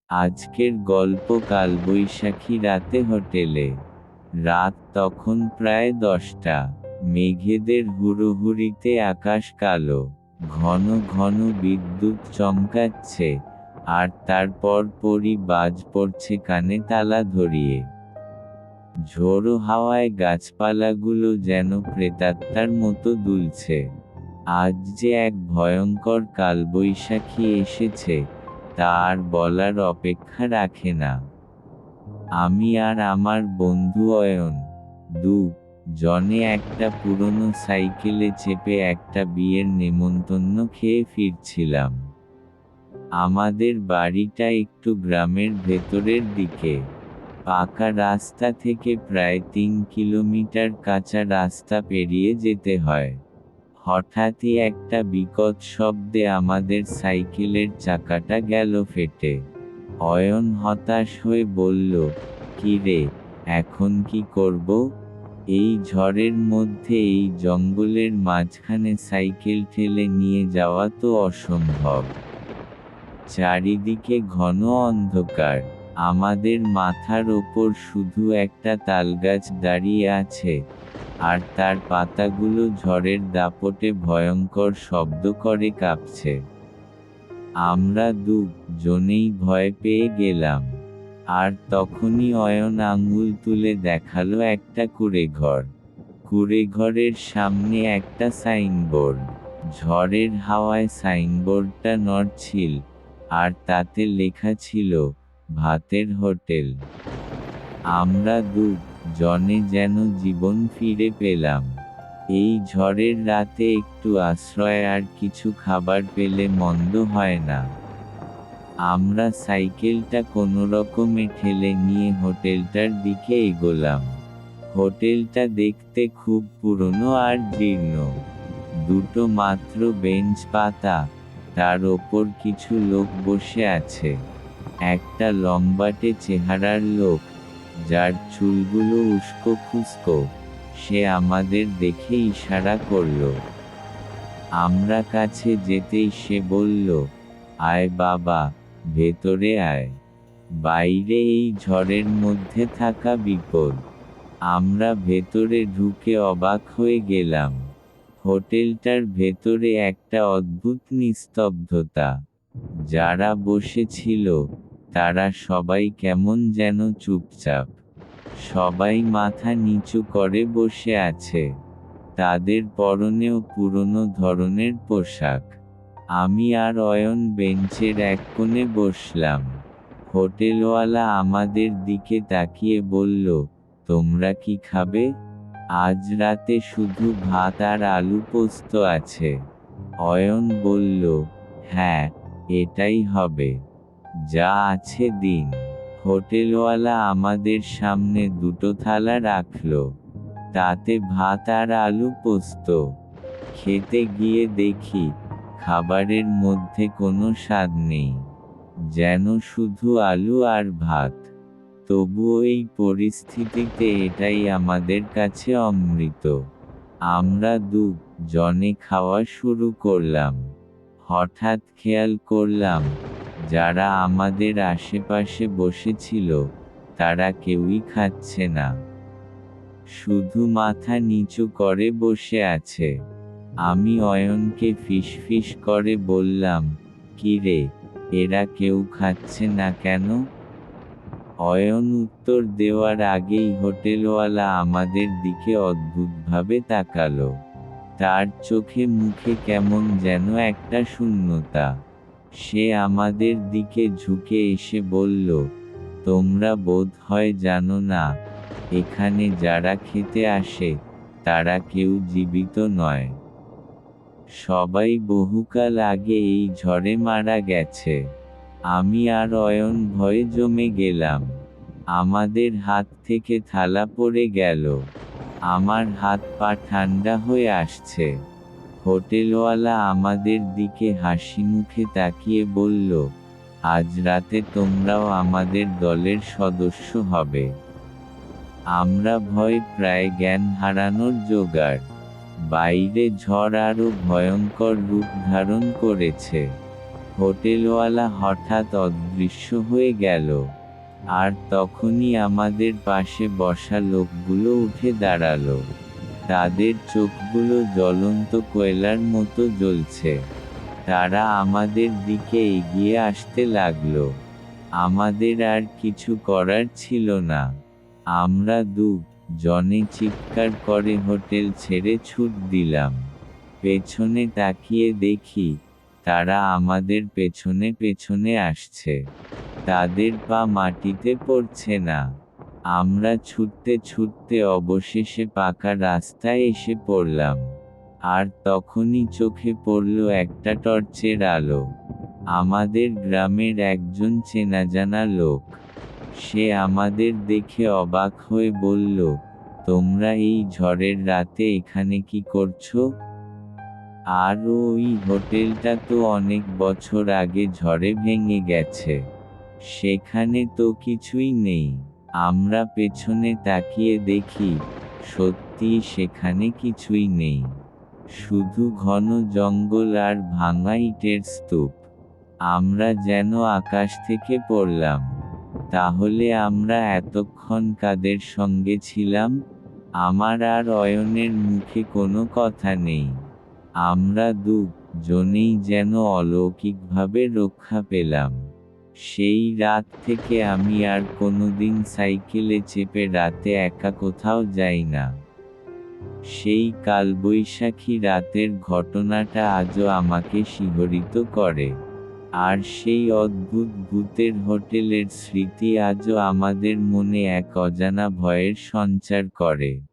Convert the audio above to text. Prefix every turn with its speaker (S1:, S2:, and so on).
S1: আজকের গল্প কালবৈশাখী রাতে হোটেলে। রাত তখন প্রায় 10টা। মেঘেদের হুড়োহুড়িতে আকাশ কালো। ঘন ঘন বিদ্যুৎ চমকাচ্ছে, আর তারপর পরই বাজ পড়ছে কানে তালা ধরিয়ে। ঝোড়ো হাওয়ায় গাছপালাগুলো যেন প্রেতাত্মার মতো দুলছে। আজ যে এক ভয়ঙ্কর কালবৈশাখী এসেছে, তা আর বলার অপেক্ষা রাখে না। আমি আর আমার বন্ধু অয়ন, জনে একটা পুরনো সাইকেলে চেপে একটা বিয়ের নেমন্তন্ন খেয়ে ফিরছিলাম। আমাদের বাড়িটা একটু গ্রামের ভেতরের দিকে। পাকা রাস্তা থেকে প্রায় 3 কিলোমিটার কাঁচা রাস্তা পেরিয়ে যেতে হয়। হঠাৎই একটা বিকট শব্দে আমাদের সাইকেলের চাকাটা গেল ফেটে। অয়ন হতাশ হয়ে বলল, "কি রে, এখন কি করব? এই ঝড়ের মধ্যে এই জঙ্গলের মাঝখানে সাইকেল ঠেলে নিয়ে যাওয়া তো অসম্ভব।" চারিদিকে ঘন অন্ধকার। আমাদের মাথার ওপর শুধু একটা তালগাছ দাঁড়িয়ে আছে, আর তার পাতাগুলো ঝড়ের দাপটে ভয়ঙ্কর শব্দ করে কাঁপছে। আমরা জনেই ভয় পেয়ে গেলাম। আর তখনই অয়ন আঙুল তুলে দেখালো একটা কুঁড়েঘর। কুঁড়েঘরের সামনে একটা সাইনবোর্ড। ঝড়ের হাওয়ায় সাইনবোর্ডটা নড়ছিল, আর তাতে লেখা ছিল, "ভাতের হোটেল"। আমরা জনে যেন জীবন ফিরে পেলাম। এই ঝড়ের রাতে একটু আশ্রয় আর কিছু খাবার পেলে মন্দ হয় না। আমরা সাইকেলটা কোনোরকমে ঠেলে নিয়ে হোটেলটার দিকে এগোলাম। হোটেলটা দেখতে খুব পুরনো আর জীর্ণ। দুটো মাত্র বেঞ্চ পাতা, তার ওপর কিছু লোক বসে আছে। একটা লম্বাটে চেহারার লোক, যার চুলগুলো উস্কো খুস্কো, সে আমাদের দেখে ইশারা করল। আমরা কাছে যেতেই সে বলল, "আয় বাবা, ভেতরে আয়। বাইরে এই ঝড়ের মধ্যে থাকা বিপদ।" আমরা ভেতরে ঢুকে অবাক হয়ে গেলাম। হোটেলটার ভেতরে একটা অদ্ভুত নিস্তব্ধতা। যারা বসেছিল, তারা সবাই কেমন যেন চুপচাপ। সবাই মাথা নিচু করে বসে আছে। তাদের পরনেও পুরনো ধরনের পোশাক। আমি আর অয়ন বেঞ্চের এক কোণে বসলাম। হোটেলওয়ালা আমাদের দিকে তাকিয়ে বলল, "তোমরা কি খাবে? আজ রাতে শুধু ভাত আর আলু পোস্ত আছে।" অয়ন বলল, "হ্যাঁ, এটাই হবে। যা আছে দিন।" হোটেলওয়ালা আমাদের সামনে দুটো থালা রাখল। তাতে ভাত আর আলু পোস্ত। খেতে গিয়ে দেখি, খাবারের মধ্যে কোনো স্বাদ নেই। যেন শুধু আলু আর ভাত। তবুও এই পরিস্থিতিতে এটাই আমাদের কাছে অমৃত। আমরা জনে খাওয়া শুরু করলাম। হঠাৎ খেয়াল করলাম, যারা আমাদের আশেপাশে বসেছিল, তারা কেউই খাচ্ছে না। শুধু মাথা নিচু করে বসে আছে। আমি অয়নকে ফিসফিস করে বললাম, "কি রে, এরা কেউ খাচ্ছে না কেন?" অয়ন উত্তর দেওয়ার আগেই হোটেলওয়ালা আমাদের দিকে অদ্ভুতভাবে তাকালো। তার চোখে মুখে কেমন যেন একটা শূন্যতা। সে আমাদের দিকে ঝুঁকে এসে বলল, "তোমরা বোধহয় জানো না, এখানে যারা খেতে আসে, তারা কেউ জীবিত নয়। সবাই বহুকাল আগে এই ঝড়ে মারা গেছে।" আমি আর অয়ন ভয়ে জমে গেলাম। আমাদের হাত থেকে থালা পড়ে গেল। আমার হাত পা ঠান্ডা হয়ে আসছে। হোটেলওয়ালা আমাদের দিকে হাসিমুখে তাকিয়ে বলল, "আজ রাতে তোমরাও আমাদের দলের সদস্য হবে।" আমরা ভয়ে প্রায় জ্ঞান হারানোর জোগাড়। বাইরে ঝড় আরও ভয়ঙ্কর রূপ ধারণ করেছে। হোটেলওয়ালা হঠাৎ অদৃশ্য হয়ে গেল। আর তখনই আমাদের পাশে বসা লোকগুলো উঠে দাঁড়ালো। তাদের চোখগুলো জ্বলন্ত কয়লার মতো জ্বলছে। তারা আমাদের দিকে এগিয়ে আসতে লাগলো। আমাদের আর কিছু করার ছিল না। আমরা জনে চিৎকার করে হোটেল ছেড়ে ছুট দিলাম। পেছনে তাকিয়ে দেখি, তারা আমাদের পেছনে পেছনে আসছে। তাদের পা মাটিতে পড়ছে না। আমরা ছুটতে ছুটতে অবশেষে পাকা রাস্তায় এসে পড়লাম। আর তখনই চোখে পড়ল একটা টর্চের আলো। আমাদের গ্রামের একজন চেনাজানা লোক। সে আমাদের দেখে অবাক হয়ে বলল, তোমরা এই ঝড়ের রাতে এখানে কি করছো? আর ওই হোটেলটা তো অনেক বছর আগে ঝড়ে ভেঙে গেছে। সেখানে তো কিছুই নেই। আমরা পেছনে তাকিয়ে দেখি, সত্যিই সেখানে কিছুই নেই। শুধু ঘন জঙ্গল আর ভাঙা ইটের স্তূপ। আমরা যেন আকাশ থেকে পড়লাম। তাহলে আমরা এতক্ষণ কাদের সঙ্গে ছিলাম? আমার আর অয়নের মুখে কোনো কথা নেই। আমরা জনেই যেন অলৌকিকভাবে রক্ষা পেলাম। সেই রাত থেকে আমি আর কোনোদিন সাইকেলে চেপে রাতে একা কোথাও যাই না। সেই কালবৈশাখী রাতের ঘটনাটা আজও আমাকে শিহরিত করে। আর সেই অদ্ভুত ভূতের হোটেলের স্মৃতি আজও আমাদের মনে এক অজানা ভয়ের সঞ্চার করে।